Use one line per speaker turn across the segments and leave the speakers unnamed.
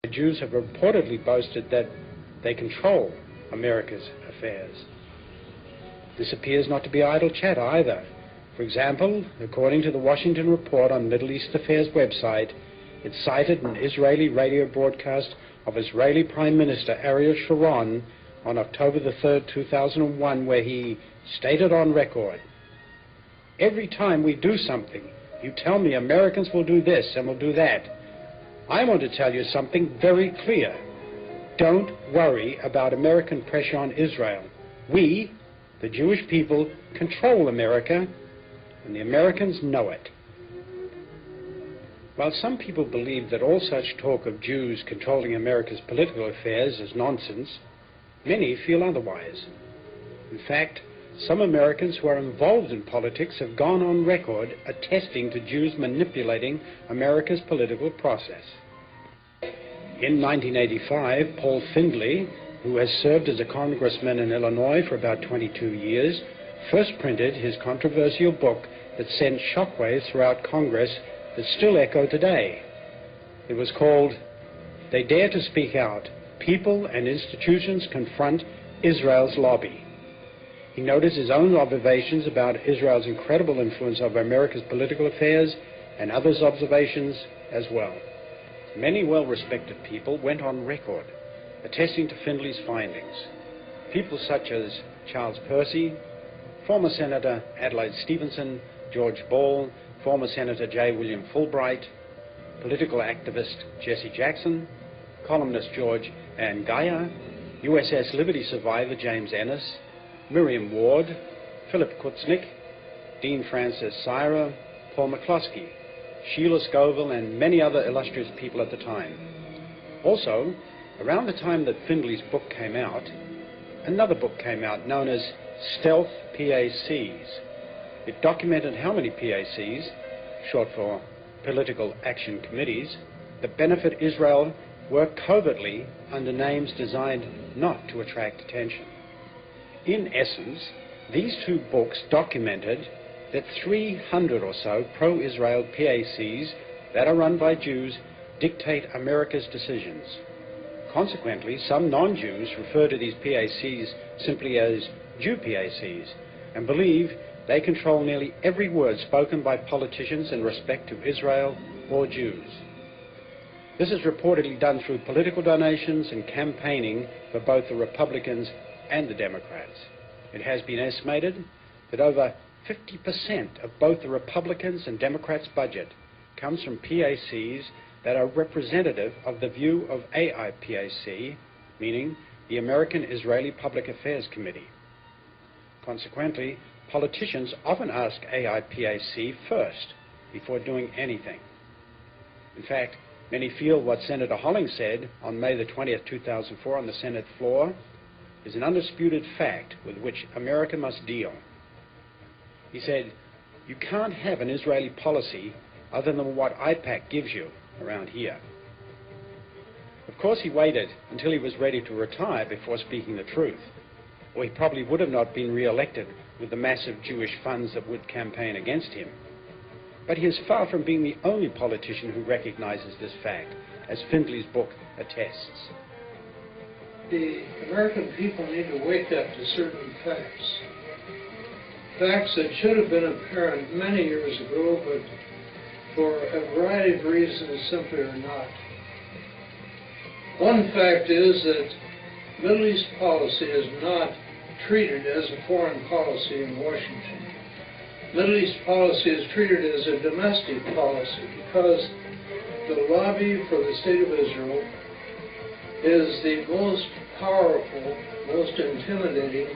The Jews have reportedly boasted that they control America's affairs. This appears not to be idle chatter either. For example, according to the Washington Report on Middle East Affairs website, it cited an Israeli radio broadcast of Israeli Prime Minister Ariel Sharon on October the 3rd, 2001, where he stated on record, "Every time we do something, you tell me Americans will do this and will do that. I want to tell you something very clear. Don't worry about American pressure on Israel. We, the Jewish people, control America, and the Americans know it." While some people believe that all such talk of Jews controlling America's political affairs is nonsense, many feel otherwise. In fact, some Americans who are involved in politics have gone on record attesting to Jews manipulating America's political process. In 1985, Paul Findley, who has served as a congressman in Illinois for about 22 years, first printed his controversial book that sent shockwaves throughout Congress that still echo today. It was called "They Dare to Speak Out. People and Institutions Confront Israel's Lobby." He noted his own observations about Israel's incredible influence over America's political affairs and others' observations as well. Many well-respected people went on record attesting to Findley's findings. People such as Charles Percy, former Senator Adlai Stevenson, George Ball, former Senator J. William Fulbright, political activist Jesse Jackson, columnist George Angaya, USS Liberty survivor James Ennis, Miriam Ward, Philip Kutznick, Dean Francis Syra, Paul McCloskey, Sheila Scoville, and many other illustrious people at the time. Also, around the time that Findley's book came out, another book came out known as Stealth PACs. It documented how many PACs, short for Political Action Committees, that benefit Israel work covertly under names designed not to attract attention. In essence, these two books documented that 300 or so pro-Israel PACs that are run by Jews dictate America's decisions. Consequently, some non-Jews refer to these PACs simply as Jew PACs and believe they control nearly every word spoken by politicians in respect to Israel or Jews. This is reportedly done through political donations and campaigning for both the Republicans and the Democrats. It has been estimated that over 50% of both the Republicans' and Democrats' budget comes from PACs that are representative of the view of AIPAC, meaning the American Israeli Public Affairs Committee. Consequently, politicians often ask AIPAC first before doing anything. In fact, many feel what Senator Holling said on May the 20th, 2004 on the Senate floor is an undisputed fact with which America must deal. He said, "You can't have an Israeli policy other than what AIPAC gives you around here." Of course, he waited until he was ready to retire before speaking the truth, or he probably would have not been re-elected with the massive Jewish funds that would campaign against him. But he is far from being the only politician who recognizes this fact, as Findley's book attests.
The American people need to wake up to certain facts. Facts that should have been apparent many years ago, but for a variety of reasons simply are not. One fact is that Middle East policy is not treated as a foreign policy in Washington. Middle East policy is treated as a domestic policy because the lobby for the State of Israel is the most powerful, most intimidating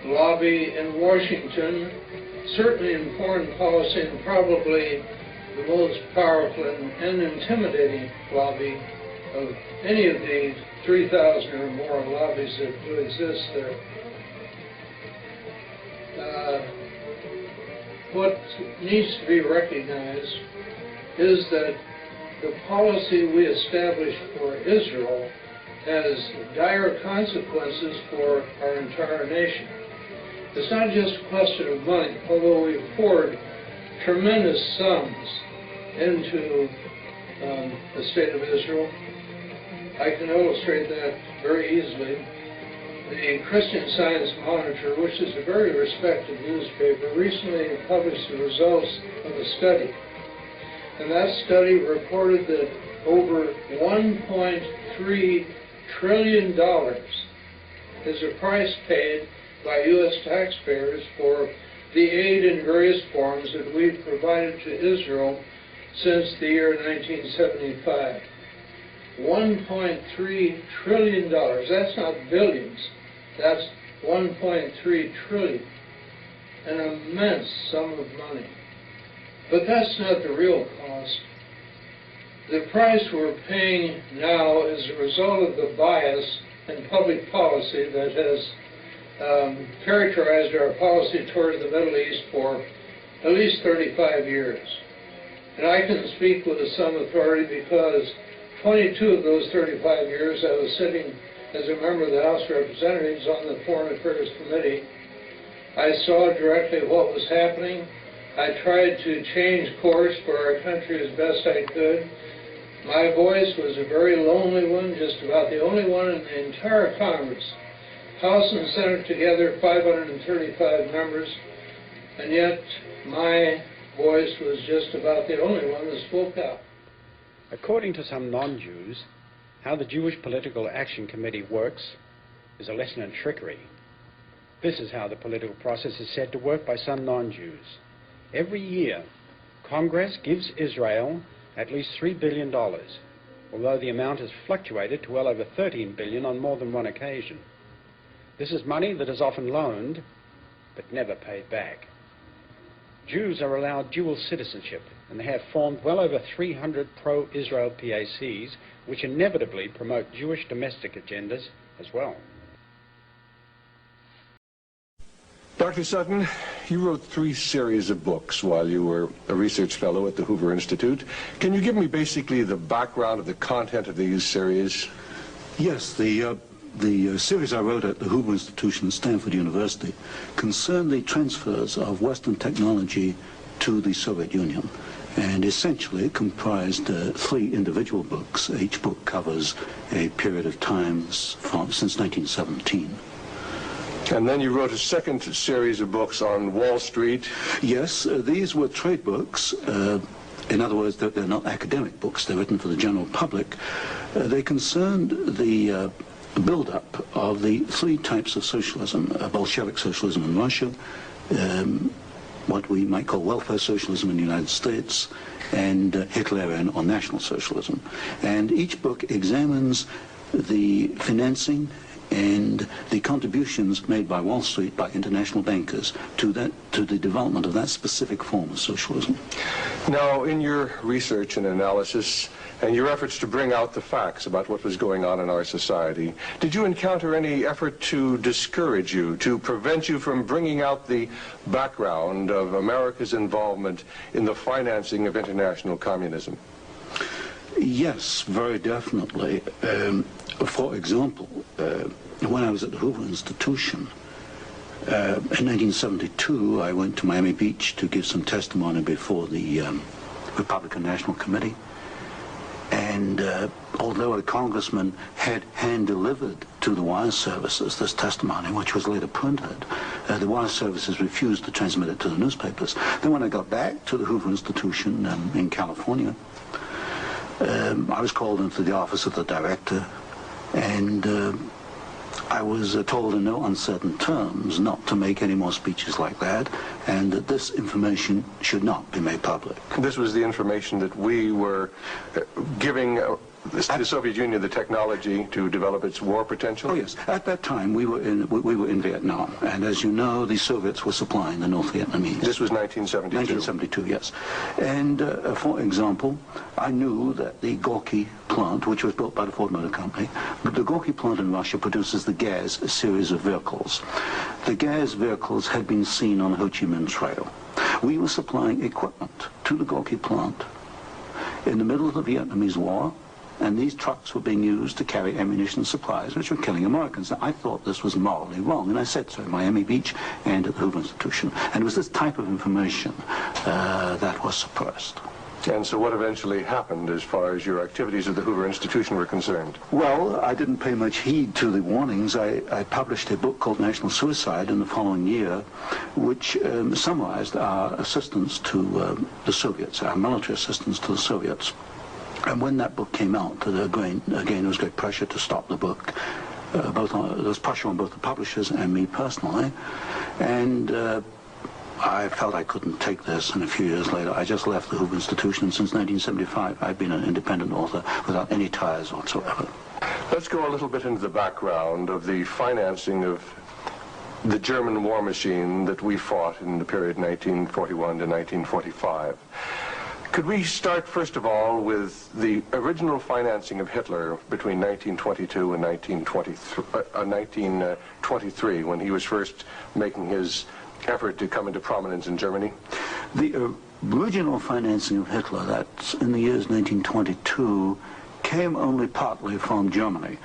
lobby in Washington, certainly in foreign policy, and probably the most powerful and intimidating lobby of any of the 3,000 or more lobbies that do exist there. What needs to be recognized is that the policy we established for Israel has dire consequences for our entire nation. It's not just a question of money, although we've poured tremendous sums into the State of Israel. I can illustrate that very easily. The Christian Science Monitor, which is a very respected newspaper, recently published the results of a study. And that study reported that over $1.3 trillion is the price paid by U.S. taxpayers for the aid in various forms that we've provided to Israel since the year 1975. $1.3 trillion. That's not billions. That's 1.3 trillion. An immense sum of money. But that's not the real cost. The price we're paying now is a result of the bias in public policy that has characterized our policy toward the Middle East for at least 35 years. And I can speak with some authority because 22 of those 35 years I was sitting as a member of the House of Representatives on the Foreign Affairs Committee. I saw directly what was happening. I tried to change course for our country as best I could. My voice was a very lonely one, just about the only one in the entire Congress. House and Senate together, 535 members, and yet my voice was just about the only one that spoke out.
According to some non-Jews, how the Jewish Political Action Committee works is a lesson in trickery. This is how the political process is said to work by some non-Jews. Every year, Congress gives Israel at least $3 billion, although the amount has fluctuated to well over $13 billion on more than one occasion. This is money that is often loaned, but never paid back. Jews are allowed dual citizenship, and they have formed well over 300 pro-Israel PACs, which inevitably promote Jewish domestic agendas as well.
Dr. Sutton, you wrote 3 series of books while you were a research fellow at the Hoover Institute. Can you give me basically the background of the content of these series?
Yes, the series I wrote at the Hoover Institution at Stanford University concerned the transfers of Western technology to the Soviet Union, and essentially it comprised 3 individual books. Each book covers a period of time since 1917.
And then you wrote a second series of books on Wall Street.
Yes, these were trade books. In other words, they're not academic books. They're written for the general public. They concerned the build-up of the 3 types of socialism: Bolshevik socialism in Russia, what we might call welfare socialism in the United States, and Hitlerian or National Socialism. And each book examines the financing and the contributions made by Wall Street, by international bankers, to the development of that specific form of socialism.
Now, in your research and analysis, and your efforts to bring out the facts about what was going on in our society, did you encounter any effort to discourage you, to prevent you from bringing out the background of America's involvement in the financing of international communism?
Yes, very definitely. For example, when I was at the Hoover Institution, in 1972, I went to Miami Beach to give some testimony before the Republican National Committee. And although a congressman had hand-delivered to the wire services this testimony, which was later printed, the wire services refused to transmit it to the newspapers. Then when I got back to the Hoover Institution in California, I was called into the office of the director, and I was told in no uncertain terms not to make any more speeches like that, and that this information should not be made public.
This was the information that we were giving the Soviet Union the technology to develop its war potential?
Oh yes, at that time we were in Vietnam, and as you know, the Soviets were supplying the North Vietnamese.
This was 1972?
1972, yes. And for example, I knew that the Gorky plant, which was built by the Ford Motor Company, but the Gorky plant in Russia produces the Gaz series of vehicles. The Gaz vehicles had been seen on the Ho Chi Minh Trail. We were supplying equipment to the Gorky plant in the middle of the Vietnamese War, and these trucks were being used to carry ammunition supplies which were killing Americans. I thought this was morally wrong, and I said so at Miami Beach and at the Hoover Institution. And it was this type of information that was suppressed.
And so what eventually happened as far as your activities at the Hoover Institution were concerned?
Well, I didn't pay much heed to the warnings. I published a book called National Suicide in the following year, which summarized our assistance to the Soviets, our military assistance to the Soviets. And when that book came out, again, there was great pressure to stop the book. There was pressure on both the publishers and me personally. And I felt I couldn't take this, and a few years later I just left the Hoover Institution, and since 1975 I've been an independent author without any ties whatsoever.
Let's go a little bit into the background of the financing of the German war machine that we fought in the period 1941 to 1945. Could we start, first of all, with the original financing of Hitler between 1922 and 1923, when he was first making his effort to come into prominence in Germany?
The original financing of Hitler, that's in the years 1922, came only partly from Germany.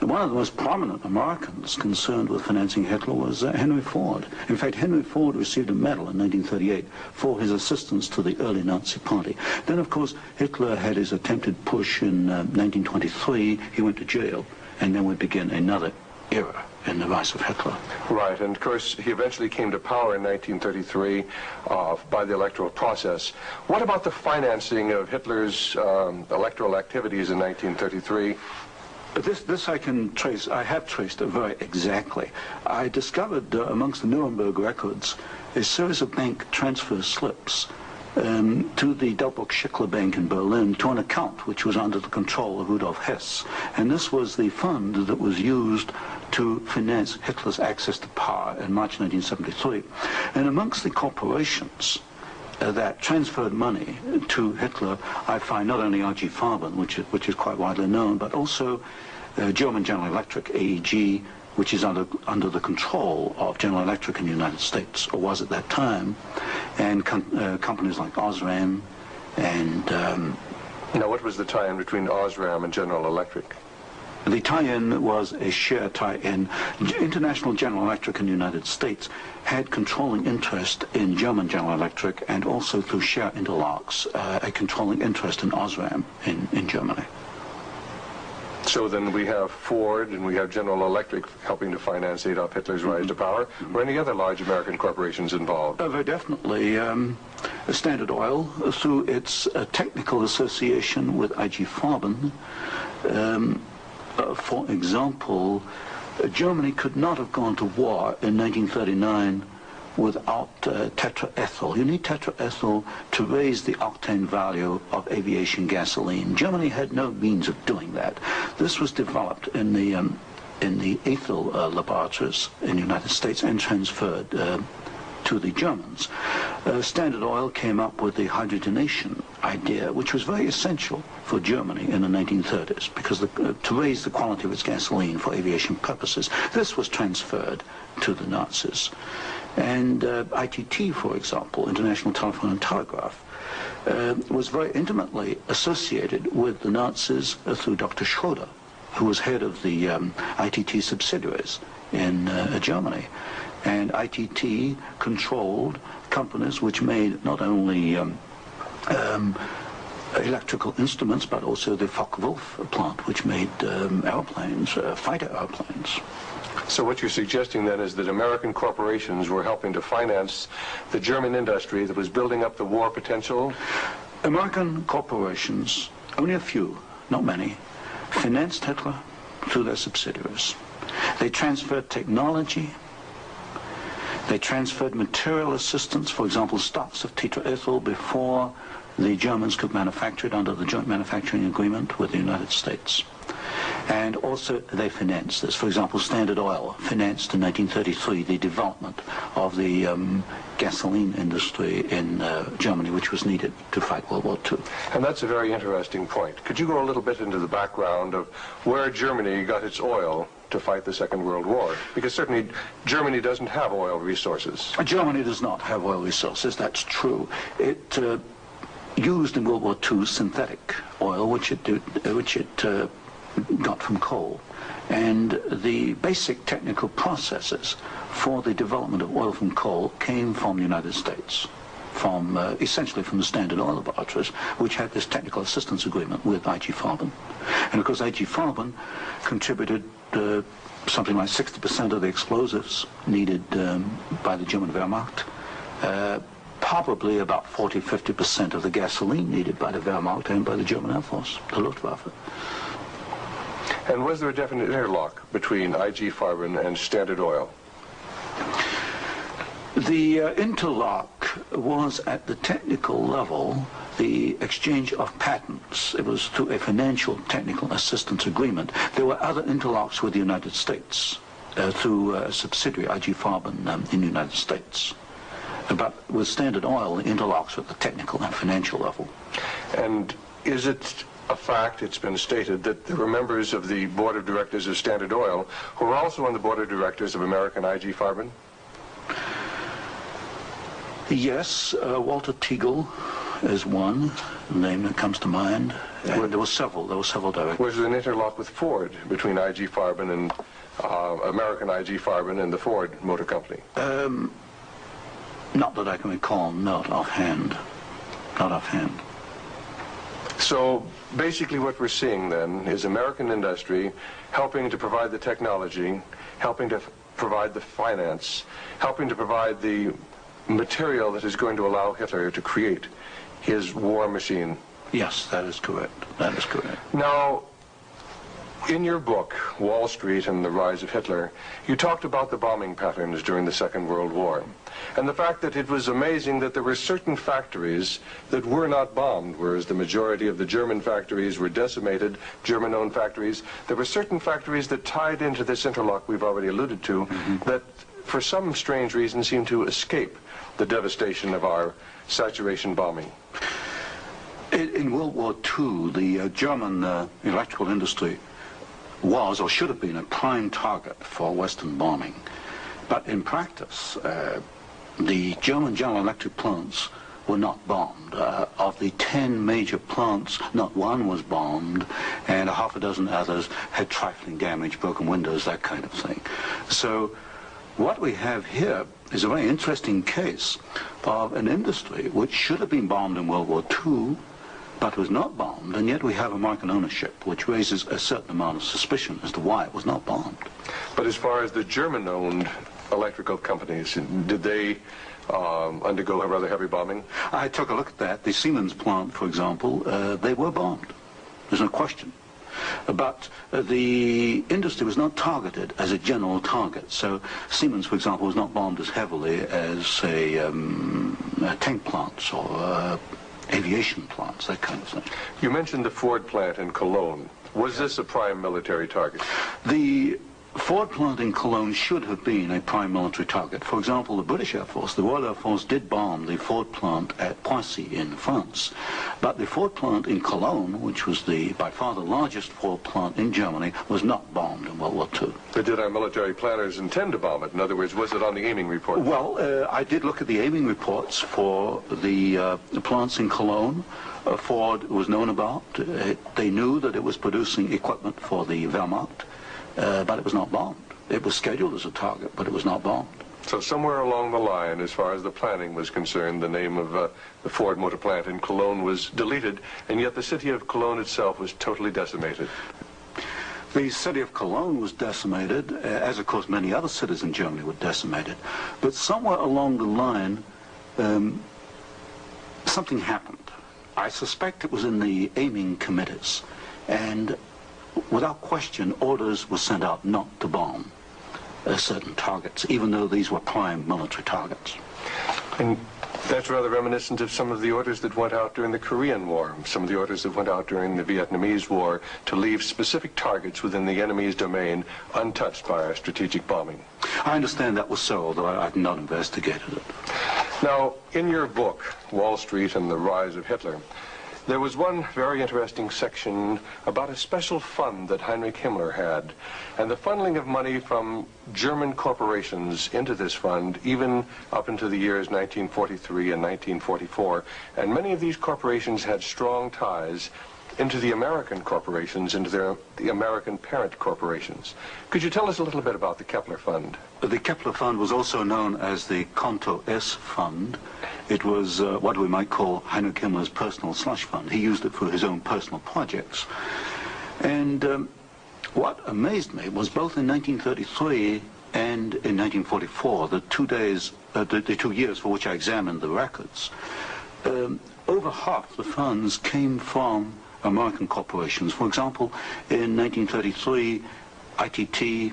One of the most prominent Americans concerned with financing Hitler was Henry Ford. In fact, Henry Ford received a medal in 1938 for his assistance to the early Nazi Party. Then, of course, Hitler had his attempted push in 1923. He went to jail, and then would begin another era in the rise of Hitler.
Right, and of course he eventually came to power in 1933 by the electoral process. What about the financing of Hitler's electoral activities in 1933?
This I can trace, I have traced it very exactly. I discovered amongst the Nuremberg records a series of bank transfer slips to the Delbrück-Schickler Bank in Berlin to an account which was under the control of Rudolf Hess. And this was the fund that was used to finance Hitler's access to power in March 1973. And amongst the corporations that transferred money to Hitler, I find not only R.G. Farben, which is quite widely known, but also German General Electric, AEG, which is under the control of General Electric in the United States, or was at that time, and companies like Osram and...
Now, what was the tie-in between Osram and General Electric?
The tie-in was a share tie-in. International General Electric in the United States had controlling interest in German General Electric, and also through share interlocks, a controlling interest in Osram in Germany.
So then we have Ford and we have General Electric helping to finance Adolf Hitler's rise to power. Were any other large American corporations involved?
Very definitely. Standard Oil, through its technical association with I.G. Farben. For example, Germany could not have gone to war in 1939 without tetraethyl. You need tetraethyl to raise the octane value of aviation gasoline. Germany had no means of doing that. This was developed in the ethyl laboratories in the United States and transferred to the Germans. Standard Oil came up with the hydrogenation idea, which was very essential for Germany in the 1930s, because to raise the quality of its gasoline for aviation purposes. This was transferred to the Nazis. And ITT, for example, International Telephone and Telegraph, was very intimately associated with the Nazis through Dr. Schroeder, who was head of the ITT subsidiaries in Germany. And ITT controlled companies which made not only electrical instruments, but also the Focke-Wulf plant, which made airplanes, fighter airplanes.
So what you're suggesting then is that American corporations were helping to finance the German industry that was building up the war potential?
American corporations, only a few, not many, financed Hitler through their subsidiaries. They transferred technology. They transferred material assistance, for example, stocks of tetraethyl before the Germans could manufacture it under the joint manufacturing agreement with the United States. And also they financed this. For example, Standard Oil financed in 1933 the development of the gasoline industry in Germany, which was needed to fight World War II.
And that's a very interesting point. Could you go a little bit into the background of where Germany got its oil to fight the Second World War? Because certainly Germany doesn't have oil resources.
Germany does not have oil resources, that's true. It used in World War II synthetic oil, which it got from coal. And the basic technical processes for the development of oil from coal came from the United States. from essentially from the Standard Oil laboratories, which had this technical assistance agreement with IG Farben. And of course IG Farben contributed something like 60% of the explosives needed by the German Wehrmacht, probably about 40–50% of the gasoline needed by the Wehrmacht and by the German Air Force, the Luftwaffe.
And was there a definite interlock between IG Farben and Standard Oil?
The interlock was at the technical level the exchange of patents. It was through a financial technical assistance agreement. There were other interlocks with the United States through a subsidiary, IG Farben, in the United States. But with Standard Oil, the interlocks at the technical and financial level.
And is it a fact, it's been stated, that there were members of the board of directors of Standard Oil who were also on the board of directors of American IG Farben?
Yes, Walter Teagle is one name that comes to mind. There were several directors.
Was there an interlock with Ford between IG Farben and American IG Farben and the Ford Motor Company?
Not that I can recall, not offhand. Not offhand.
So basically what we're seeing then is American industry helping to provide the technology, helping to provide the finance, helping to provide the material that is going to allow Hitler to create his war machine.
Yes, that is correct. That is correct.
Now, in your book, Wall Street and the Rise of Hitler, you talked about the bombing patterns during the Second World War, and the fact that it was amazing that there were certain factories that were not bombed, whereas the majority of the German factories were decimated, German-owned factories. There were certain factories that tied into this interlock we've already alluded to, that for some strange reason seemed to escape the devastation of our saturation bombing.
In World War II, the German electrical industry was or should have been a prime target for Western bombing. But in practice, the German General Electric plants were not bombed. Of the 10 major plants, not one was bombed, and a half a dozen others had trifling damage, broken windows, that kind of thing. So what we have here is a very interesting case of an industry which should have been bombed in World War II, but was not bombed, and yet we have American ownership, which raises a certain amount of suspicion as to why it was not bombed.
But as far as the German-owned electrical companies, did they undergo a rather heavy bombing?
I took a look at that. The Siemens plant, for example, they were bombed. There's no question. But the industry was not targeted as a general target. So Siemens, for example, was not bombed as heavily as, say, tank plants or aviation plants, that kind of thing.
You mentioned the Ford plant in Cologne. Was this a prime military target?
The Ford plant in Cologne should have been a prime military target. For example, the British Air Force, the Royal Air Force, did bomb the Ford plant at Poissy in France. But the Ford plant in Cologne, which was by far the largest Ford plant in Germany, was not bombed in World War II.
But did our military planners intend to bomb it? In other words, was it on the aiming report?
Well, I did look at the aiming reports for the plants in Cologne. Ford was known about. They knew that it was producing equipment for the Wehrmacht. But it was not bombed. It was scheduled as a target, but it was not bombed.
So somewhere along the line, as far as the planning was concerned, the name of the Ford motor plant in Cologne was deleted, and yet the city of Cologne itself was totally decimated.
The city of Cologne was decimated, as of course many other cities in Germany were decimated. But somewhere along the line, something happened. I suspect it was in the aiming committees, and without question, orders were sent out not to bomb certain targets, even though these were prime military targets.
And that's rather reminiscent of some of the orders that went out during the Korean War, some of the orders that went out during the Vietnamese War to leave specific targets within the enemy's domain untouched by our strategic bombing.
I understand that was so, although I've not investigated it.
Now, in your book, Wall Street and the Rise of Hitler, there was one very interesting section about a special fund that Heinrich Himmler had, and the funneling of money from German corporations into this fund, even up into the years 1943 and 1944. And many of these corporations had strong ties into the American corporations, into the American parent corporations. Could you tell us a little bit about the Kepler Fund?
The Kepler Fund was also known as the Konto S Fund. It was what we might call Heinrich Himmler's personal slush fund. He used it for his own personal projects. And what amazed me was both in 1933 and in 1944, the 2 days, the 2 years for which I examined the records, over half the funds came from American corporations. For example, in 1933, ITT,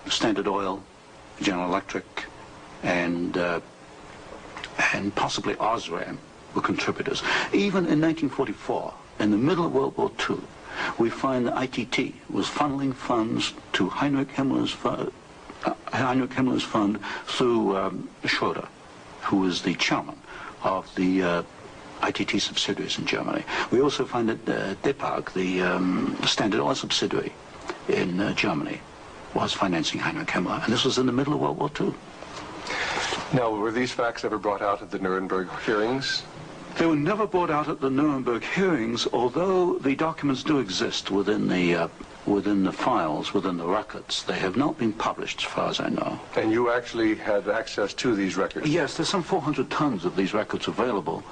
Standard Oil, General Electric, and possibly Osram were contributors. Even in 1944, in the middle of World War II, we find that ITT was funneling funds to Heinrich Himmler's fund through Schroeder, who was the chairman of the ITT subsidiaries in Germany. We also find that Depag, the Standard Oil subsidiary in Germany, was financing Heinrich Himmler, and this was in the middle of World War II.
Now, were these facts ever brought out at the Nuremberg hearings?
They were never brought out at the Nuremberg hearings, although the documents do exist within the files, within the records. They have not been published, as far as I know.
And you actually had access to these records?
Yes, there's some 400 tons of these records available,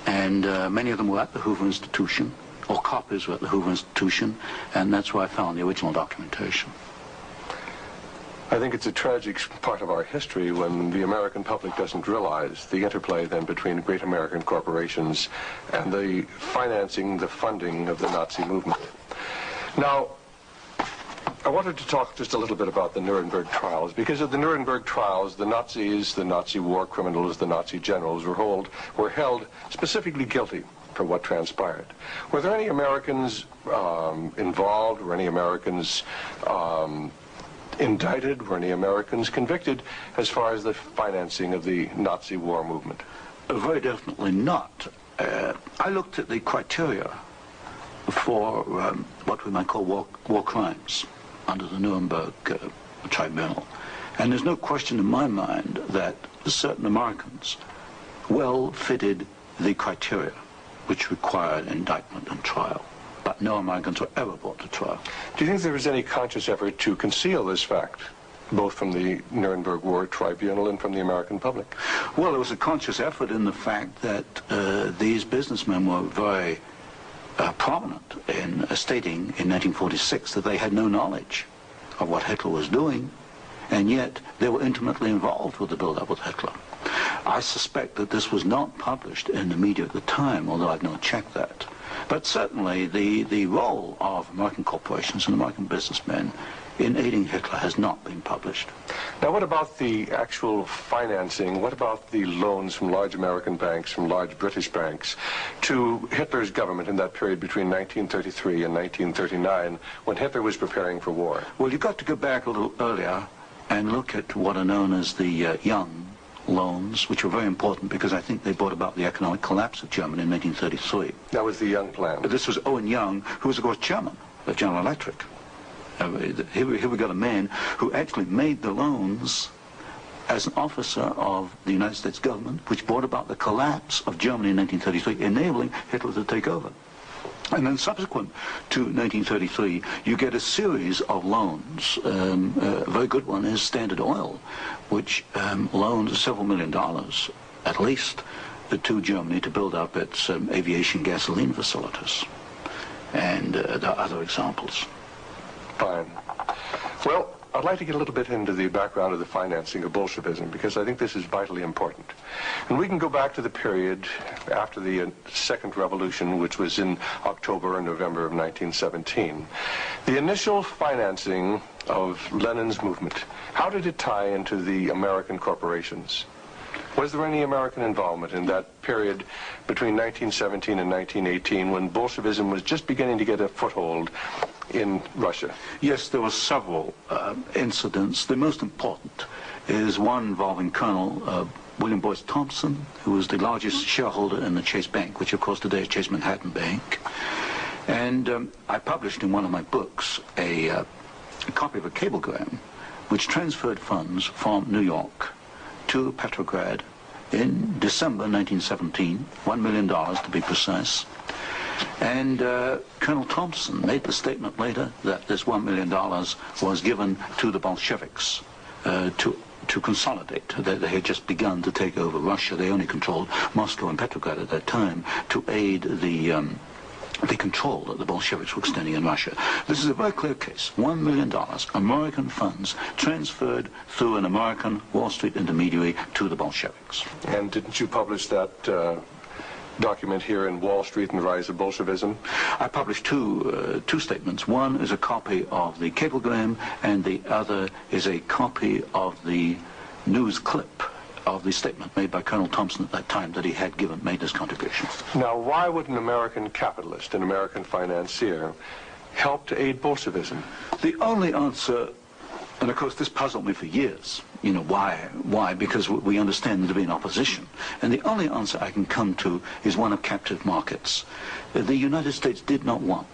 and many of them were at the Hoover Institution, or copies were at the Hoover Institution, and that's where I found the original documentation.
I think it's a tragic part of our history when the American public doesn't realize the interplay then between great American corporations and the financing, the funding of the Nazi movement. Now, I wanted to talk just a little bit about the Nuremberg trials, because at the Nuremberg trials, the Nazis, the Nazi war criminals, the Nazi generals were held specifically guilty for what transpired. Were there any Americans involved? Were any Americans indicted? Were any Americans convicted as far as the financing of the Nazi war movement?
Very definitely not. I looked at the criteria for what we might call war crimes under the Nuremberg tribunal. And there's no question in my mind that certain Americans well fitted the criteria which required indictment and trial. But no Americans were ever brought to trial.
Do you think there was any conscious effort to conceal this fact, both from the Nuremberg War Tribunal and from the American public?
Well, there was a conscious effort in the fact that these businessmen were very prominent in stating in 1946 that they had no knowledge of what Hitler was doing, and yet they were intimately involved with the build-up with Hitler. I suspect that this was not published in the media at the time, although I've not checked that. But certainly the role of American corporations and American businessmen in aiding Hitler has not been published.
Now, what about the actual financing? What about the loans from large American banks, from large British banks, to Hitler's government in that period between 1933 and 1939, when Hitler was preparing for war?
Well, you've got to go back a little earlier and look at what are known as the Young loans, which were very important because I think they brought about the economic collapse of Germany in 1933.
That was the Young plan.
This was Owen Young, who was, of course, chairman of General Electric. Here we got a man who actually made the loans as an officer of the United States government, which brought about the collapse of Germany in 1933, enabling Hitler to take over. And then subsequent to 1933, you get a series of loans. A very good one is Standard Oil, which loaned several $1 million, at least, to Germany to build up its aviation gasoline facilities. And there are other examples.
Fine. Well, I'd like to get a little bit into the background of the financing of Bolshevism, because I think this is vitally important. And we can go back to the period after the Second Revolution, which was in October and November of 1917. The initial financing of Lenin's movement, how did it tie into the American corporations? Was there any American involvement in that period between 1917 and 1918, when Bolshevism was just beginning to get a foothold in Russia?
Yes, there were several incidents. The most important is one involving Colonel William Boyce Thompson, who was the largest shareholder in the Chase Bank, which of course today is Chase Manhattan Bank. And I published in one of my books a copy of a cablegram which transferred funds from New York to Petrograd in December 1917, $1 million to be precise. And Colonel Thompson made the statement later that this $1 million was given to the Bolsheviks to consolidate. They had just begun to take over Russia. They only controlled Moscow and Petrograd at that time, to aid the control that the Bolsheviks were extending in Russia. This is a very clear case. $1 million, American funds, transferred through an American Wall Street intermediary to the Bolsheviks.
And didn't you publish that document here in Wall Street and the Rise of Bolshevism?
I published two statements. One is a copy of the cablegram, and the other is a copy of the news clip of the statement made by Colonel Thompson at that time that he had made this contribution.
Now, why would an American capitalist, an American financier, help to aid Bolshevism?
The only answer, and of course this puzzled me for years, you know, why? Because we understand there to be an opposition. And the only answer I can come to is one of captive markets. The United States did not want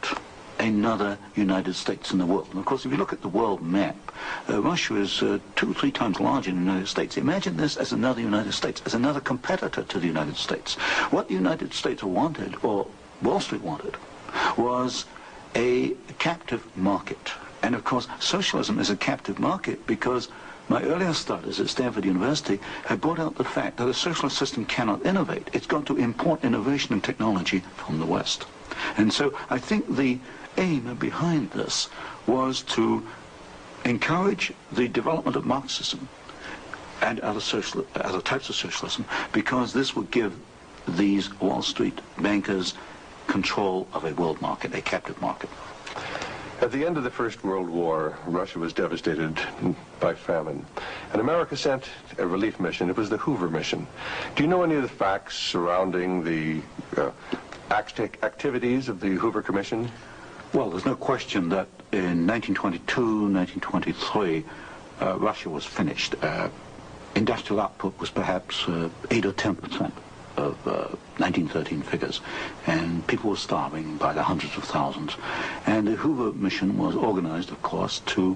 another United States in the world. And of course, if you look at the world map, Russia is 2 or 3 times larger than the United States. Imagine this as another United States, as another competitor to the United States. What the United States wanted, or Wall Street wanted, was a captive market. And of course, socialism is a captive market because my earlier studies at Stanford University had brought out the fact that a socialist system cannot innovate. It's got to import innovation and technology from the West. And so I think the aim behind this was to encourage the development of Marxism and other types of socialism, because this would give these Wall Street bankers control of a world market, a captive market.
At the end of the First World War, Russia was devastated by famine, and America sent a relief mission. It was the Hoover mission. Do you know any of the facts surrounding the activities of the Hoover Commission?
Well, there's no question that in 1922, 1923, Russia was finished. Industrial output was perhaps 8 or 10% of 1913 figures, and people were starving by the hundreds of thousands. And the Hoover mission was organized, of course, to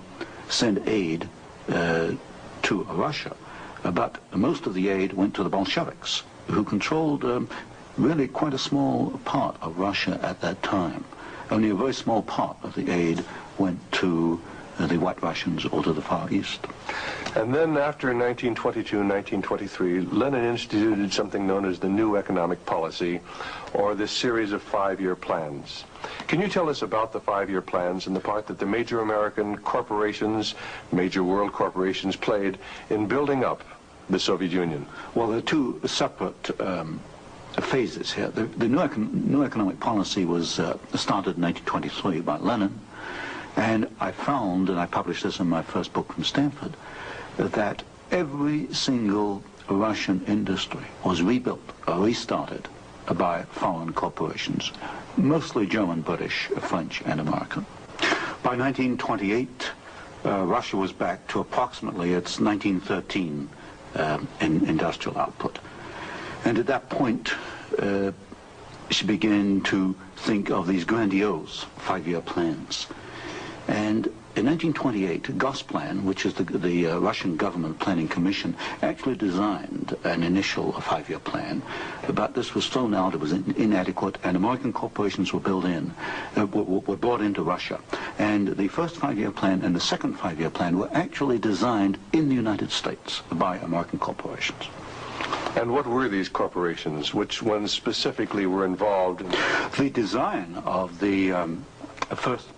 send aid to Russia. But most of the aid went to the Bolsheviks, who controlled really quite a small part of Russia at that time. Only a very small part of the aid went to the White Russians or to the Far East.
And then after 1922 and 1923, Lenin instituted something known as the New Economic Policy, or this series of 5-year plans. Can you tell us about the 5-year plans and the part that the major American corporations, major world corporations, played in building up the Soviet Union?
Well, there are 2 separate phases here. The new economic policy was started in 1923 by Lenin, and I found, and I published this in my first book from Stanford, that every single Russian industry was rebuilt or restarted by foreign corporations, mostly German, British, French, and American. By 1928, Russia was back to approximately its 1913 in industrial output. And at that point, she began to think of these grandiose 5-year plans. And in 1928, Gosplan, which is the Russian government planning commission, actually designed an initial 5-year plan. But this was thrown out, it was inadequate, and American corporations were were brought into Russia. And the first 5-year plan and the second 5-year plan were actually designed in the United States by American corporations.
And what were these corporations? Which ones specifically were involved?
The design of the first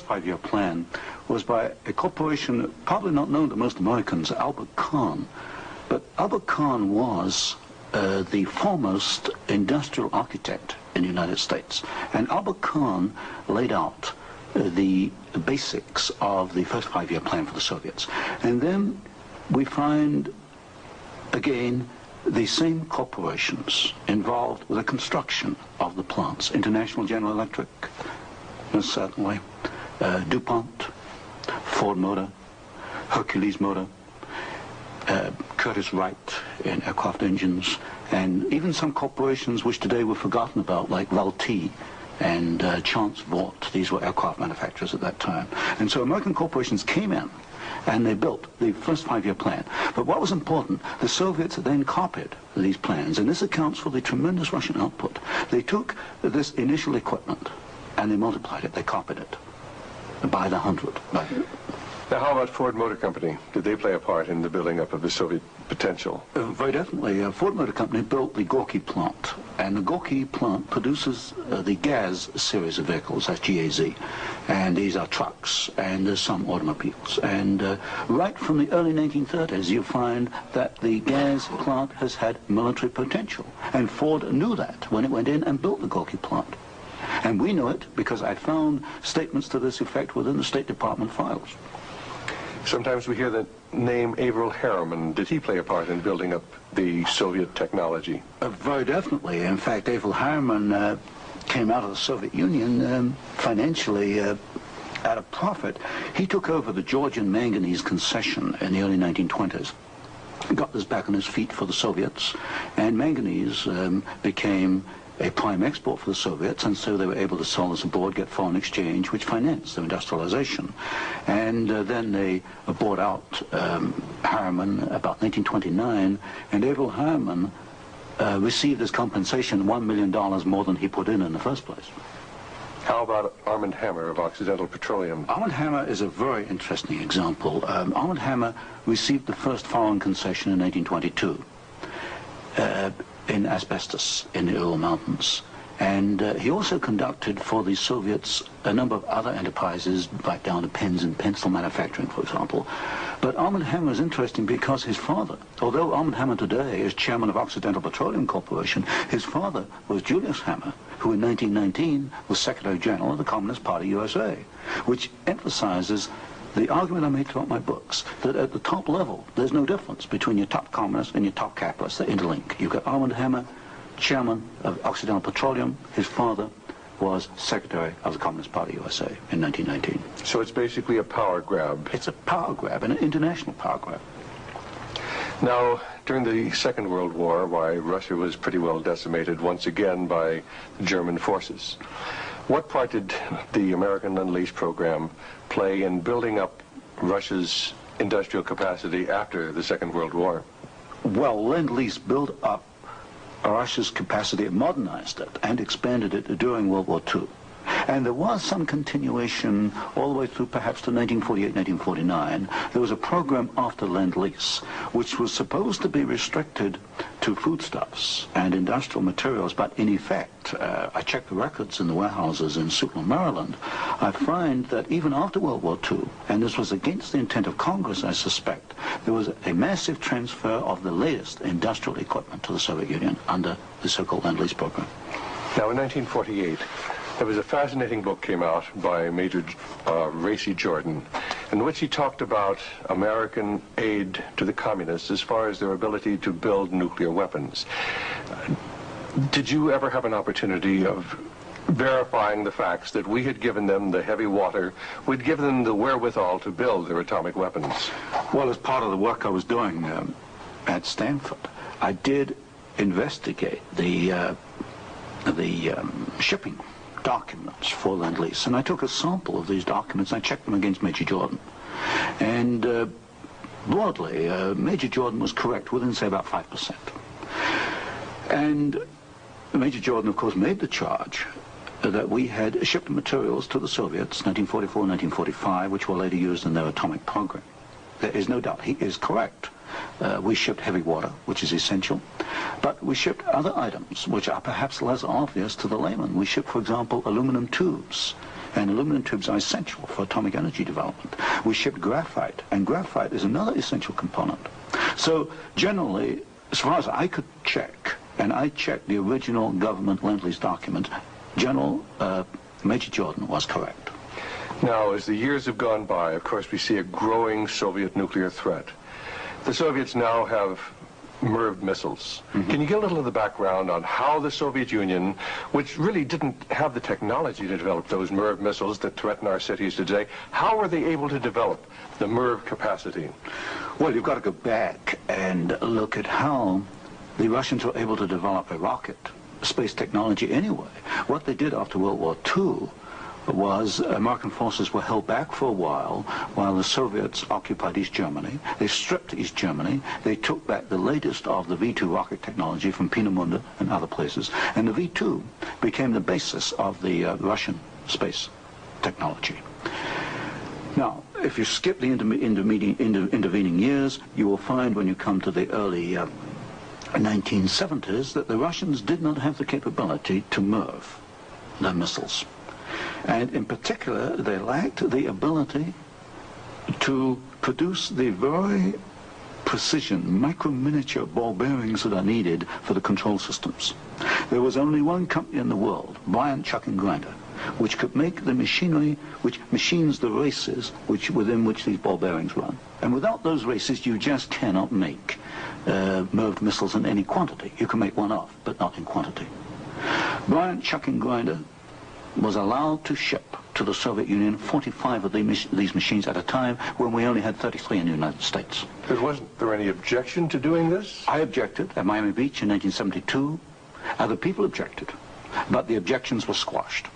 5-year plan was by a corporation probably not known to most Americans, Albert Kahn. But Albert Kahn was the foremost industrial architect in the United States. And Albert Kahn laid out the basics of the first 5-year plan for the Soviets. And then we find, again, the same corporations involved with the construction of the plants. International General Electric, most certainly, DuPont, Ford Motor, Hercules Motor, Curtiss-Wright in aircraft engines, and even some corporations which today were forgotten about, like Valti and Chance Vought. These were aircraft manufacturers at that time. And so American corporations came in and they built the first 5-year plan. But what was important, the Soviets then copied these plans, and this accounts for the tremendous Russian output. They took this initial equipment and they multiplied it, they copied it by the hundred.
Now, how about Ford Motor Company? Did they play a part in the building up of the Soviet potential?
Very definitely. Ford Motor Company built the Gorky plant, and the Gorky plant produces the GAZ series of vehicles, that's GAZ, and these are trucks, and there's some automobiles. And right from the early 1930s, you find that the GAZ plant has had military potential, and Ford knew that when it went in and built the Gorky plant. And we know it because I found statements to this effect within the State Department files.
Sometimes we hear the name Averell Harriman. Did he play a part in building up the Soviet technology?
Very definitely. In fact, Averell Harriman came out of the Soviet Union financially at a profit. He took over the Georgian manganese concession in the early 1920s. Got this back on his feet for the Soviets, and manganese became a prime export for the Soviets, and so they were able to sell this abroad, get foreign exchange, which financed their industrialization. And then they bought out Harriman about 1929, and Averell Harriman received as compensation $1 million more than he put in the first place.
How about Armand Hammer of Occidental Petroleum?
Armand Hammer is a very interesting example. Armand Hammer received the first foreign concession in 1922. In asbestos in the Ural Mountains. And he also conducted for the Soviets a number of other enterprises, right down to pens and pencil manufacturing, for example. But Armand Hammer is interesting because his father, although Armand Hammer today is chairman of Occidental Petroleum Corporation, his father was Julius Hammer, who in 1919 was Secretary General of the Communist Party USA, which emphasizes the argument I make throughout my books, that at the top level, there's no difference between your top communists and your top capitalists. They interlink. You've got Armand Hammer, chairman of Occidental Petroleum. His father was secretary of the Communist Party USA in 1919.
So it's basically a power grab.
It's a power grab, an international power grab.
Now, during the Second World War, why, Russia was pretty well decimated once again by German forces. What part did the American Lend-Lease program play in building up Russia's industrial capacity after the Second World War?
Well, Lend-Lease built up Russia's capacity, modernized it, and expanded it during World War II. And there was some continuation all the way through perhaps to 1948, 1949. There was a program after Lend-Lease, which was supposed to be restricted to foodstuffs and industrial materials, but in effect, I checked the records in the warehouses in Suitland, Maryland, I find that even after World War II, and this was against the intent of Congress, I suspect, there was a massive transfer of the latest industrial equipment to the Soviet Union under the so-called Lend-Lease program.
Now, in 1948, there was a fascinating book came out by Major Racy Jordan, in which he talked about American aid to the communists as far as their ability to build nuclear weapons. Did you ever have an opportunity of verifying the facts that we had given them the heavy water, we'd given them the wherewithal to build their atomic weapons?
Well, as part of the work I was doing at Stanford, I did investigate the shipping documents for Lend-Lease, and I took a sample of these documents and I checked them against Major Jordan. And broadly, Major Jordan was correct within, say, about 5%. And Major Jordan, of course, made the charge that we had shipped materials to the Soviets, 1944, 1945, which were later used in their atomic program. There is no doubt he is correct. We shipped heavy water, which is essential, but we shipped other items which are perhaps less obvious to the layman. We shipped, for example, aluminum tubes, and aluminum tubes are essential for atomic energy development. We shipped graphite, and graphite is another essential component. So generally, as far as I could check, and I checked the original government Lend-Lease document, General Major Jordan was correct.
Now, as the years have gone by, of course, we see a growing Soviet nuclear threat. The Soviets now have MIRV missiles. Mm-hmm. Can you give a little of the background on how the Soviet Union, which really didn't have the technology to develop those MIRV missiles that threaten our cities today, how were they able to develop the MIRV capacity?
Well, you've got to go back and look at how the Russians were able to develop a rocket space technology anyway. What they did after World War II was American forces were held back for a while the Soviets occupied East Germany. They stripped East Germany. They took back the latest of the V-2 rocket technology from Peenemünde and other places. And the V-2 became the basis of the Russian space technology. Now, if you skip the intervening years, you will find when you come to the early 1970s that the Russians did not have the capability to MIRV their missiles. And in particular, they lacked the ability to produce the very precision, micro-miniature ball bearings that are needed for the control systems. There was only one company in the world, Bryant, Chuck and Grinder, which could make the machinery which machines the races within which these ball bearings run. And without those races, you just cannot make MIRV missiles in any quantity. You can make one off, but not in quantity. Bryant, Chuck and Grinder was allowed to ship to the Soviet Union 45 of these machines at a time when we only had 33 in the United States.
But wasn't there any objection to doing this?
I objected at Miami Beach in 1972. Other people objected, but the objections were squashed.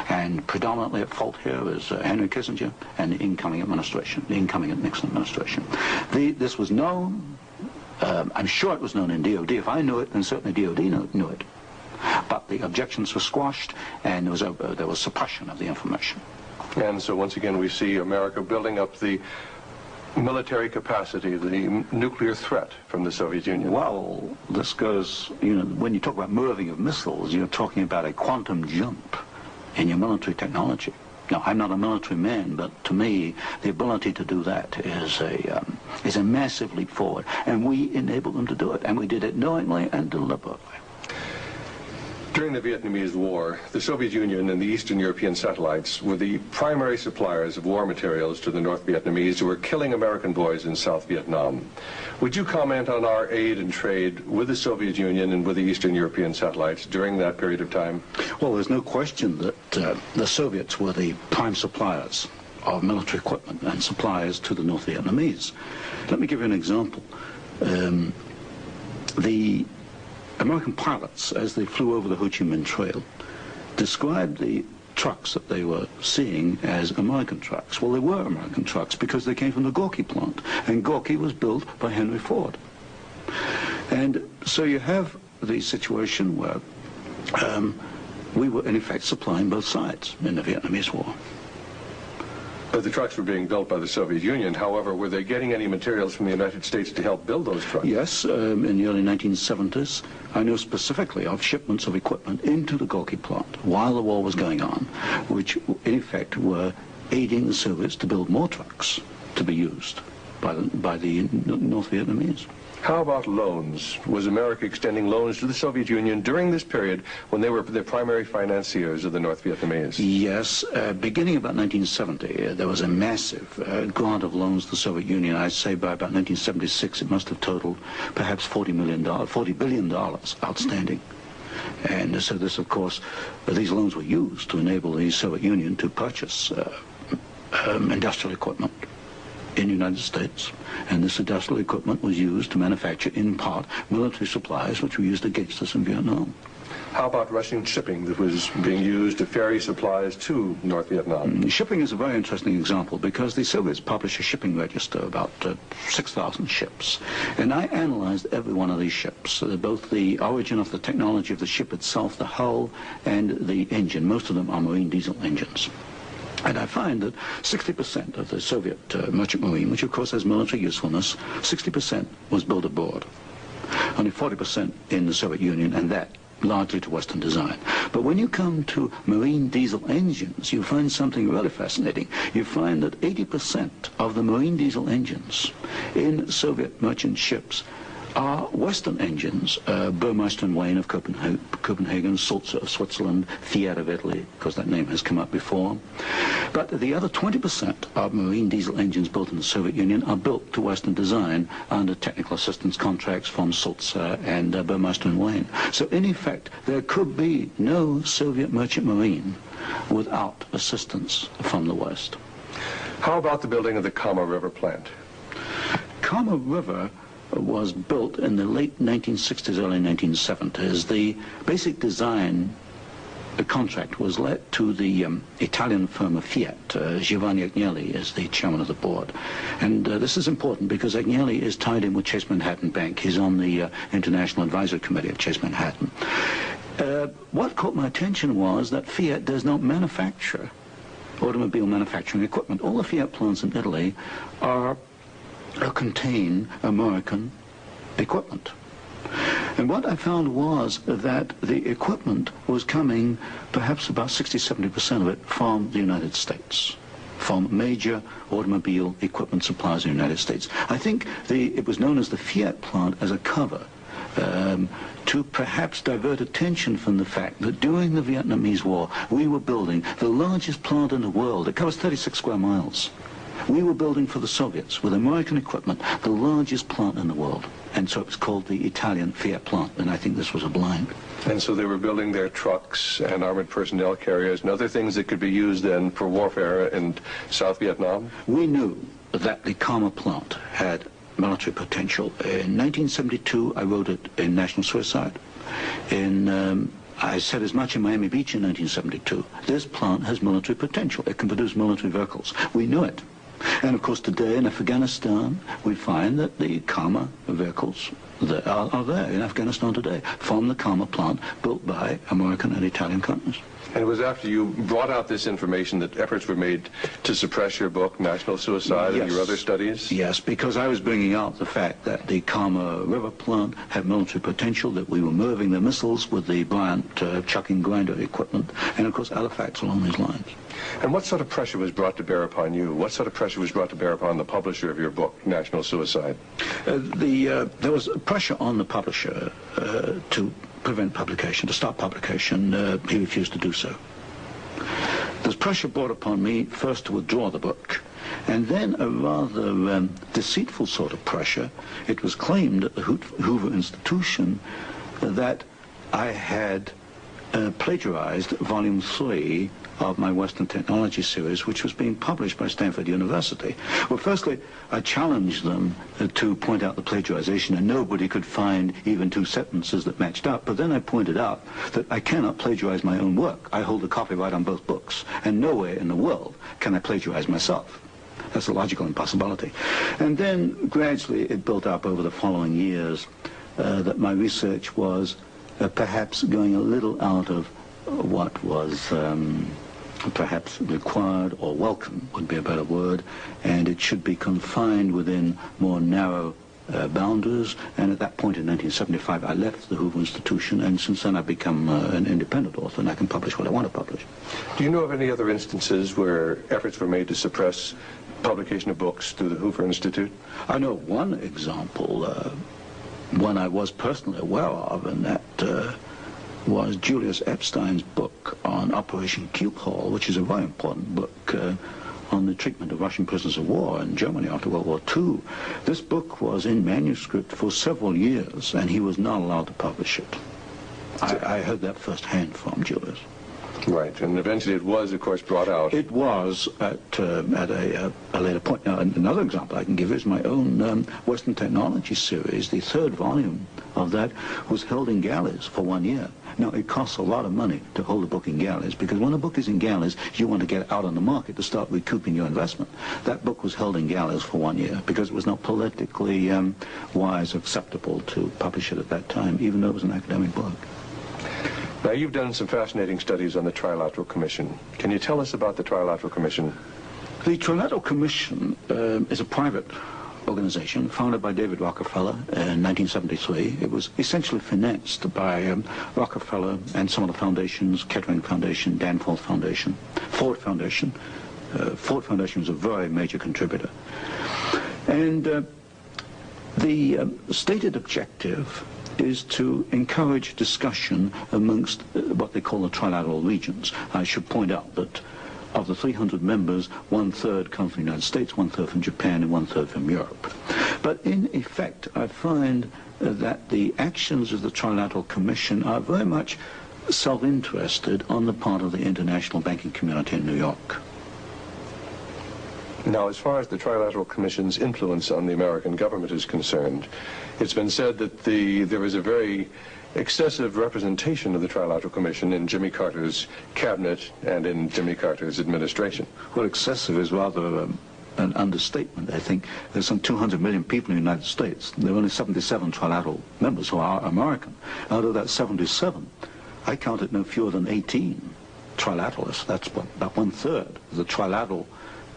And predominantly at fault here is Henry Kissinger and the incoming administration, the incoming Nixon administration. This was known, I'm sure it was known in DOD. If I knew it, then certainly DOD knew it. But the objections were squashed, and there was suppression of the information.
And so once again we see America building up the military capacity, the nuclear threat from the Soviet Union.
Well, this goes, when you talk about MIRVing of missiles, you're talking about a quantum jump in your military technology. Now, I'm not a military man, but to me, the ability to do that is a massive leap forward. And we enabled them to do it, and we did it knowingly and deliberately.
During the Vietnamese War, the Soviet Union and the Eastern European satellites were the primary suppliers of war materials to the North Vietnamese who were killing American boys in South Vietnam. Would you comment on our aid and trade with the Soviet Union and with the Eastern European satellites during that period of time?
Well, there's no question that the Soviets were the prime suppliers of military equipment and suppliers to the North Vietnamese. Let me give you an example. The American pilots, as they flew over the Ho Chi Minh Trail, described the trucks that they were seeing as American trucks. Well, they were American trucks because they came from the Gorky plant, and Gorky was built by Henry Ford. And so you have the situation where we were, in effect, supplying both sides in the Vietnamese War.
But the trucks were being built by the Soviet Union. However, were they getting any materials from the United States to help build those trucks?
Yes, in the early 1970s, I know specifically of shipments of equipment into the Gorky plant while the war was going on, which in effect were aiding the Soviets to build more trucks to be used by the North Vietnamese.
How about loans? Was America extending loans to the Soviet Union during this period when they were the primary financiers of the North Vietnamese?
Yes. Beginning about 1970, there was a massive grant of loans to the Soviet Union. I'd say by about 1976, it must have totaled perhaps $40 billion outstanding. And so this, of course, these loans were used to enable the Soviet Union to purchase industrial equipment in the United States, and this industrial equipment was used to manufacture, in part, military supplies which were used against us in Vietnam.
How about Russian shipping that was being used to ferry supplies to North Vietnam?
Shipping is a very interesting example because the Soviets published a shipping register, about 6,000 ships, and I analyzed every one of these ships, both the origin of the technology of the ship itself, the hull, and the engine. Most of them are marine diesel engines. And I find that 60% of the Soviet merchant marine, which of course has military usefulness, 60% was built abroad. Only 40% in the Soviet Union, and that largely to Western design. But when you come to marine diesel engines, you find something really fascinating. You find that 80% of the marine diesel engines in Soviet merchant ships are Western engines, Burmeister and Wain of Copenhagen, Sulzer of Switzerland, Fiat of Italy, because that name has come up before. But the other 20% of marine diesel engines built in the Soviet Union are built to Western design under technical assistance contracts from Sulzer and Burmeister and Wain. So in effect, there could be no Soviet merchant marine without assistance from the West.
How about the building of the Kama River plant?
Kama River was built in the late 1960s, early 1970s. The basic design contract was let to the Italian firm of Fiat. Giovanni Agnelli is the chairman of the board. And this is important because Agnelli is tied in with Chase Manhattan Bank. He's on the International Advisory Committee of Chase Manhattan. What caught my attention was that Fiat does not manufacture automobile manufacturing equipment. All the Fiat plants in Italy contain American equipment. And what I found was that the equipment was coming, perhaps about 60–70% of it, from the United States, from major automobile equipment suppliers in the United States. I think it was known as the Fiat plant as a cover to perhaps divert attention from the fact that during the Vietnamese War, we were building the largest plant in the world. It covers 36 square miles. We were building for the Soviets, with American equipment, the largest plant in the world. And so it was called the Italian Fiat plant, and I think this was a blind.
And so they were building their trucks and armored personnel carriers and other things that could be used then for warfare in South Vietnam?
We knew that the Karma plant had military potential. In 1972, I wrote it in National Suicide. I said as much in Miami Beach in 1972. This plant has military potential. It can produce military vehicles. We knew it. And of course today in Afghanistan we find that the Karma vehicles that are there in Afghanistan today from the Karma plant built by American and Italian companies.
And it was after you brought out this information that efforts were made to suppress your book, National Suicide,
Yes.
and your other studies?
Yes, because I was bringing out the fact that the Karma River plant had military potential, that we were moving the missiles with the Bryant chucking grinder equipment, and of course other facts along these lines.
And what sort of pressure was brought to bear upon you? What sort of pressure was brought to bear upon the publisher of your book, National Suicide?
There was pressure on the publisher to prevent publication, to stop publication. He refused to do so. There's pressure brought upon me first to withdraw the book, and then a rather deceitful sort of pressure. It was claimed at the Hoover Institution that I had plagiarized Volume 3 of my Western Technology series, which was being published by Stanford University. Well, firstly, I challenged them to point out the plagiarization, and nobody could find even two sentences that matched up. But then I pointed out that I cannot plagiarize my own work. I hold the copyright on both books, and nowhere in the world can I plagiarize myself. That's a logical impossibility. And then gradually it built up over the following years that my research was perhaps going a little out of what was perhaps required, or welcome would be a better word, and it should be confined within more narrow boundaries. And at that point in 1975 I left the Hoover Institution, and since then I've become an independent author, and I can publish what I want to publish.
Do you know of any other instances where efforts were made to suppress publication of books through the Hoover Institute?
I know one example, one I was personally aware of, and that was Julius Epstein's book on Operation Keelhaul, which is a very important book on the treatment of Russian prisoners of war in Germany after World War II. This book was in manuscript for several years, and he was not allowed to publish it. I heard that firsthand from Julius.
Right, and eventually it was, of course, brought out.
It was at a later point. Now, another example I can give is my own Western Technology series. The third volume of that was held in galleys for 1 year. Now, it costs a lot of money to hold a book in galleys, because when a book is in galleys, you want to get it out on the market to start recouping your investment. That book was held in galleys for 1 year because it was not politically wise or acceptable to publish it at that time, even though it was an academic book.
Now, you've done some fascinating studies on the Trilateral Commission. Can you tell us about the Trilateral Commission?
The Trilateral Commission is a private organization founded by David Rockefeller in 1973. It was essentially financed by Rockefeller and some of the foundations, Kettering Foundation, Danforth Foundation, Ford Foundation. Ford Foundation was a very major contributor. And the stated objective is to encourage discussion amongst what they call the trilateral regions. I should point out that of the 300 members, 1/3 come from the United States, 1/3 from Japan, and 1/3 from Europe. But in effect, I find that the actions of the Trilateral Commission are very much self-interested on the part of the international banking community in New York.
Now, as far as the Trilateral Commission's influence on the American government is concerned, it's been said that there is a very excessive representation of the Trilateral Commission in Jimmy Carter's cabinet and in Jimmy Carter's administration.
Well, excessive is rather an understatement. I think there's some 200 million people in the United States. There are only 77 trilateral members who are American. Out of that 77, I counted no fewer than 18 trilateralists. That's about one-third of the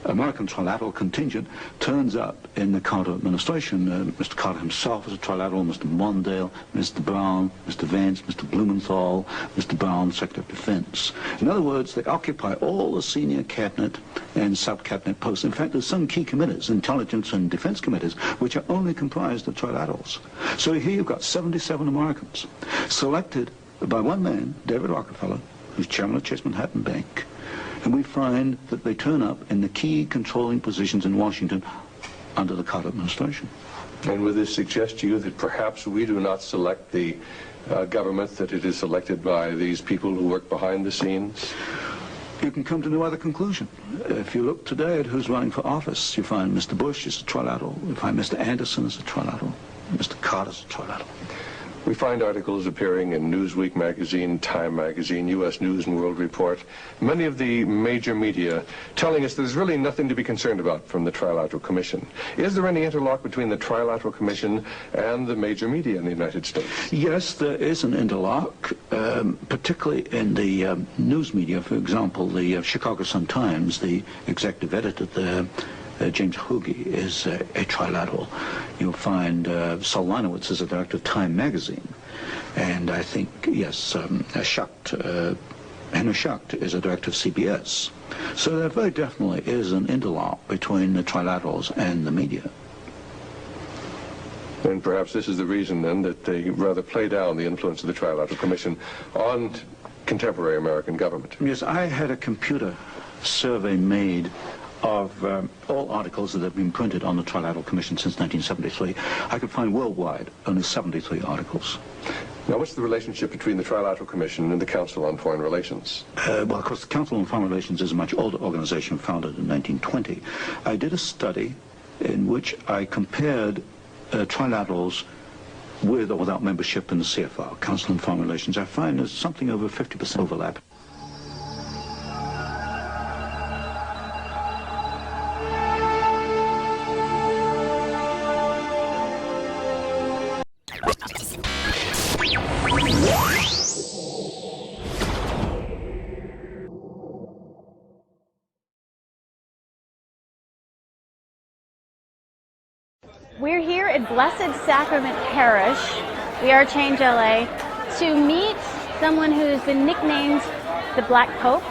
American trilateral contingent turns up in the Carter administration. Mr. Carter himself is a trilateral, Mr. Mondale, Mr. Brown, Mr. Vance, Mr. Blumenthal, Mr. Brown, Secretary of Defense. In other words, they occupy all the senior cabinet and sub-cabinet posts. In fact, there's some key committees, intelligence and defense committees, which are only comprised of trilaterals. So here you've got 77 Americans selected by one man, David Rockefeller, who's chairman of Chase Manhattan Bank, and we find that they turn up in the key controlling positions in Washington under the Carter administration.
And would this suggest to you that perhaps we do not select the government, that it is selected by these people who work behind the scenes?
You can come to no other conclusion. If you look today at who's running for office, you find Mr. Bush is a trilateral, you find Mr. Anderson is a trilateral, Mr. Carter's a trilateral.
We find articles appearing in Newsweek magazine, Time magazine, U.S. News and World Report, many of the major media telling us there's really nothing to be concerned about from the Trilateral Commission. Is there any interlock between the Trilateral Commission and the major media in the United States?
Yes, there is an interlock, particularly in the news media. For example, the Chicago Sun-Times, the executive editor there, James Hoagie, is a trilateral. You'll find Saul Leinowitz is a director of Time magazine. And I think, yes, Henry Schacht is a director of CBS. So there very definitely is an interlock between the trilaterals and the media.
And perhaps this is the reason, then, that they rather play down the influence of the Trilateral Commission on contemporary American government.
Yes, I had a computer survey made of all articles that have been printed on the Trilateral Commission since 1973. I could find worldwide only 73 articles.
Now, what's the relationship between the Trilateral Commission and the Council on Foreign Relations?
Well, of course, the Council on Foreign Relations is a much older organization founded in 1920. I did a study in which I compared trilaterals with or without membership in the CFR, Council on Foreign Relations. I find there's something over 50% overlap.
We're here at Blessed Sacrament Parish, we are Change LA, to meet someone who's been nicknamed the Black Pope.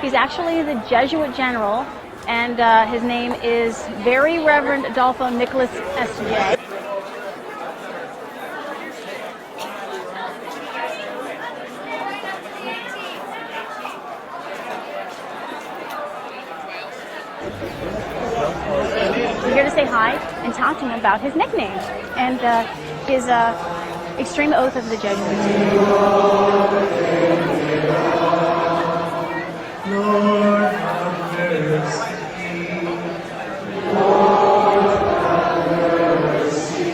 He's actually the Jesuit general, and his name is Very Reverend Adolfo Nicholas S.J. We're here to say hi and talk to him about his nickname and his extreme oath of the Jesuits.
Lord, have mercy. Lord, have mercy.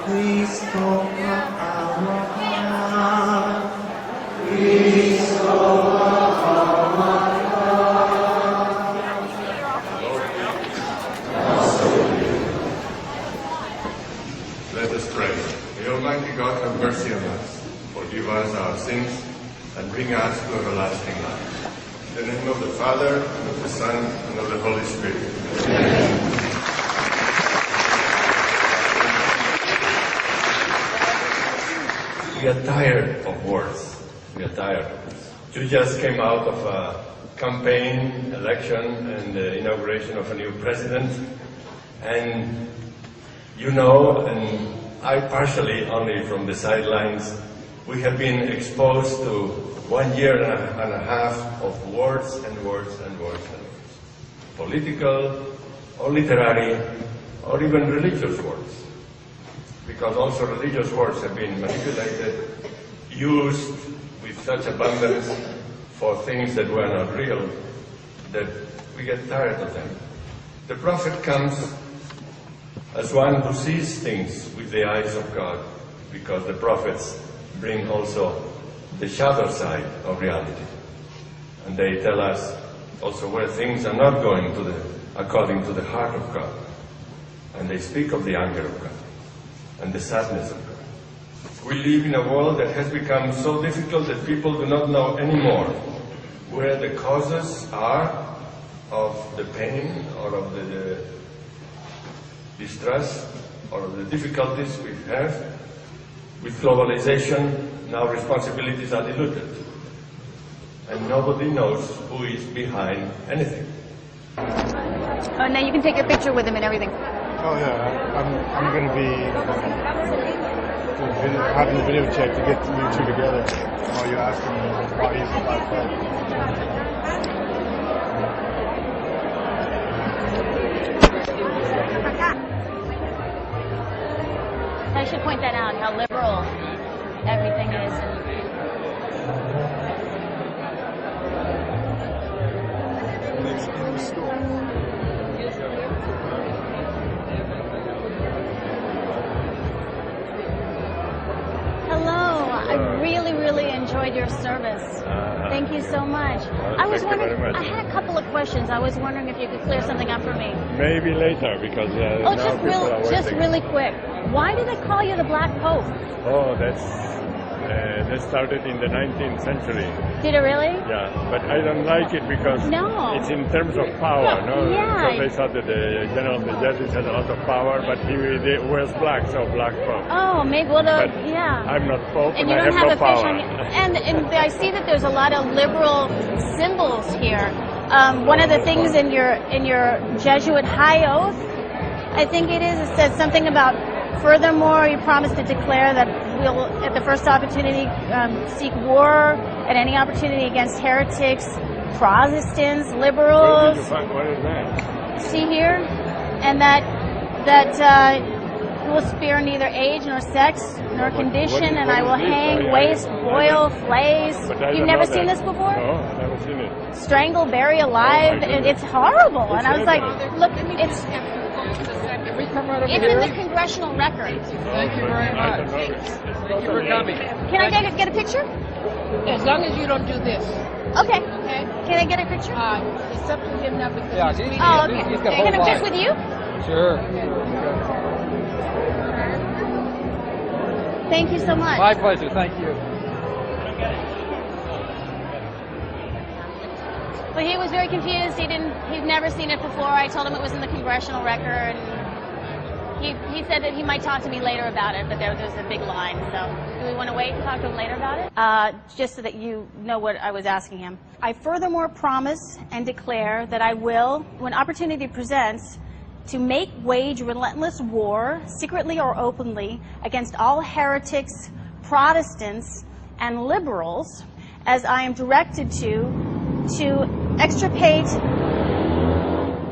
Please open our heart. Please open our heart.
Let us pray. May Almighty God have mercy on us, forgive us our sins, and bring us to everlasting life. In the name of the Father, and of the Son, and of the Holy Spirit. Amen. We are tired of words. We are tired. You just came out of a campaign, election, and the inauguration of a new president. And you know, and I partially only from the sidelines, we have been exposed to 1 year and a half of words and words and words and words. Political, or literary, or even religious words. Because also religious words have been manipulated, used with such abundance for things that were not real, that we get tired of them. The prophet comes as one who sees things with the eyes of God, because the prophets bring also the shadow side of reality. And they tell us also where things are not going according to the heart of God. And they speak of the anger of God and the sadness of God. We live in a world that has become so difficult that people do not know anymore where the causes are of the pain or of the distress or of the difficulties we have. With globalization, now responsibilities are diluted. And nobody knows who is behind anything.
Oh, now you can take your picture with him and everything.
Oh yeah, I'm going to be having a video check to get you two together while you're asking me why he's the Black Pope.
I should point that out, how liberal everything is.
In the store.
Hello, I really enjoyed your service. Thank you so much. I was wondering, I had a couple of questions. I was wondering if you could clear something up for me.
Maybe later, because
oh, just really quick. Why do they call you the Black Pope?
Oh, that started in the 19th century.
Did it really?
Yeah, but I don't like it because it's in terms of power, no?
Yeah.
So they thought that the general, the judges had a lot of power, but he wears black, so Black Pope.
Oh, maybe, well, yeah.
I'm not Pope,
and
and
you
I
don't
have
have
no
a fish
power.
on you. And I see that there's a lot of liberal symbols here. One of the things in your Jesuit high oath, I think it says something about, furthermore, you promise to declare that we'll, at the first opportunity, seek war at any opportunity against heretics, Protestants, liberals.
What is that?
See here? And that will spare neither age nor sex nor condition, and I will hang, waste, boil, flays. You've never seen this before?
No, I've never seen it.
Strangle, bury alive. It's horrible. And I was like, look, it's in the congressional record.
Thank you very much. Thank you for coming.
Can I get a picture?
As long as you don't do this.
Okay.
Okay.
Can I get a picture?
It's up to him now because he's
Oh, okay. Can I just with you?
Sure.
Thank you so much.
My pleasure. Thank you.
Well, he was very confused. He'd never seen it before. I told him it was in the congressional record. He said that he might talk to me later about it, but there was a big line. So do we want to wait and talk to him later about it? Just so that you know what I was asking him. I furthermore promise and declare that I will, when opportunity presents, to wage relentless war, secretly or openly, against all heretics, Protestants, and liberals, as I am directed to extirpate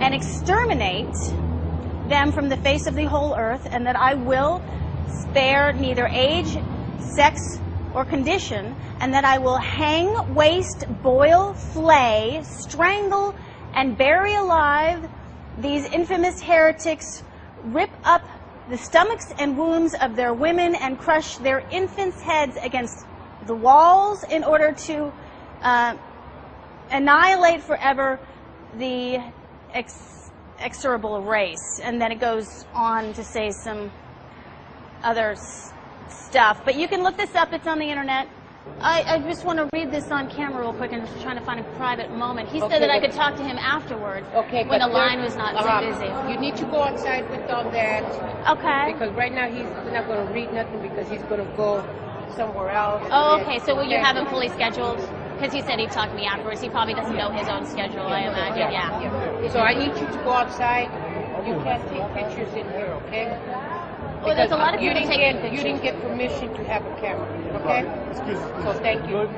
and exterminate them from the face of the whole earth, and that I will spare neither age, sex, or condition, and that I will hang, waste, boil, flay, strangle, and bury alive these infamous heretics, rip up the stomachs and wombs of their women, and crush their infants' heads against the walls in order to annihilate forever the execrable race. And then it goes on to say some other stuff. But you can look this up. It's on the internet. I just want to read this on camera real quick. I'm just trying to find a private moment. He said that I could talk to him afterwards when the line was not so busy.
You need to go outside with all that.
Okay.
Because right now he's not going to read nothing because he's going to go somewhere else.
Oh, okay. So will you have him fully scheduled? Because he said he'd talk to me afterwards. He probably doesn't know his own schedule, I imagine. Yeah.
So I need you to go outside. You can't take pictures in here, okay?
Well, there's a lot of people taking pictures.
You didn't get permission to have a camera, okay?
Excuse me.
So thank you.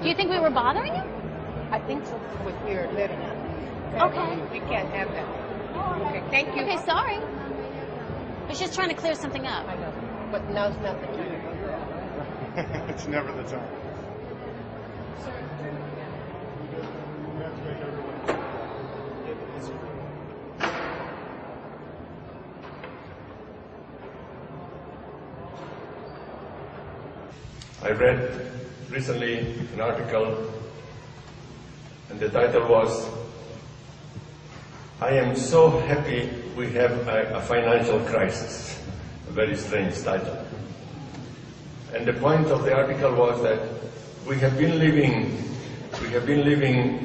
Do you think we were bothering you?
I think so with your living.
Okay.
We can't have that. Okay, thank you.
Okay, sorry. I was just trying to clear something up.
I know, but now's not the time.
It's never the time.
I read recently an article, and the title was, "I am so happy we have a financial crisis." A very strange title. And the point of the article was that we have been living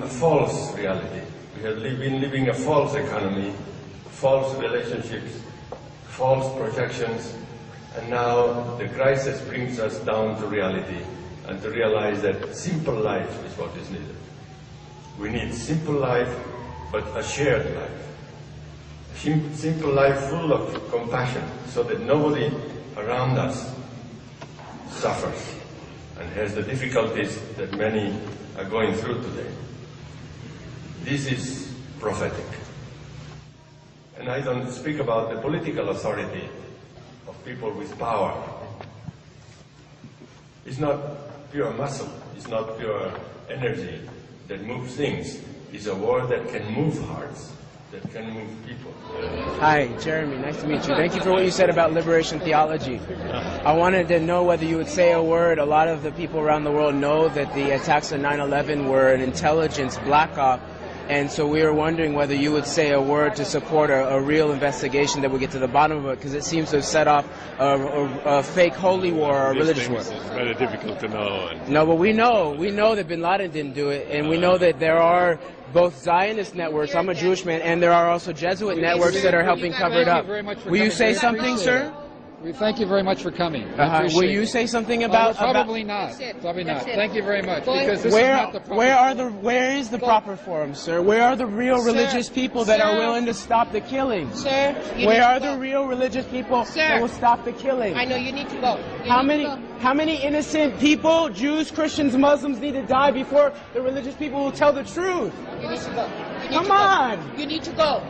a false reality. We have been living a false economy, false relationships, false projections, and now the crisis brings us down to reality and to realize that simple life is what is needed. We need simple life, but a shared life. A simple life full of compassion, so that nobody around us suffers and has the difficulties that many are going through today. This is prophetic. And I don't speak about the political authority of people with power. It's not pure muscle, it's not pure energy that moves things. It's a word that can move hearts, that can move people.
Hi, Jeremy, nice to meet you. Thank you for what you said about liberation theology. I wanted to know whether you would say a word. A lot of the people around the world know that the attacks on 9/11 were an intelligence black op, and so we were wondering whether you would say a word to support a real investigation that would get to the bottom of it, because it seems to have set off a fake holy war or a religious war.
It's very difficult to know.
No, but we know that bin Laden didn't do it, and we know that there are both Zionist networks, I'm a Jewish man, and there are also Jesuit networks that are helping cover it up. Will you say something, sir?
We thank you very much for coming.
Will you say something about?
Probably not. Probably not. Thank you very much. Because this
where,
is not the proper
where is the proper forum, sir? Where are the real religious people that are willing to stop the killing?
Sir,
where are the real religious people that will stop the killing?
I know you need to go.
How many innocent people, Jews, Christians, Muslims, need to die before the religious people will tell the truth?
You need to go.
Come on.
You need to go.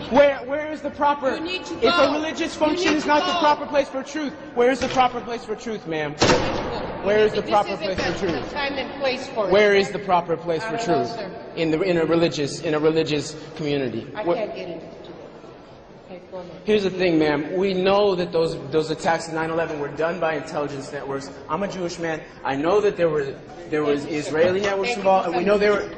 Where is the proper?
You need to go.
If a religious function is not the proper place for truth, where is the proper place for truth, ma'am? Where is the proper place for truth?
Time and place for
Where is the proper place for truth in a religious community?
I can't get into it. Okay, go ahead.
Here's the thing, ma'am. We know that those attacks on 9/11 were done by intelligence networks. I'm a Jewish man. I know that there was Israeli networks involved, and we know there were.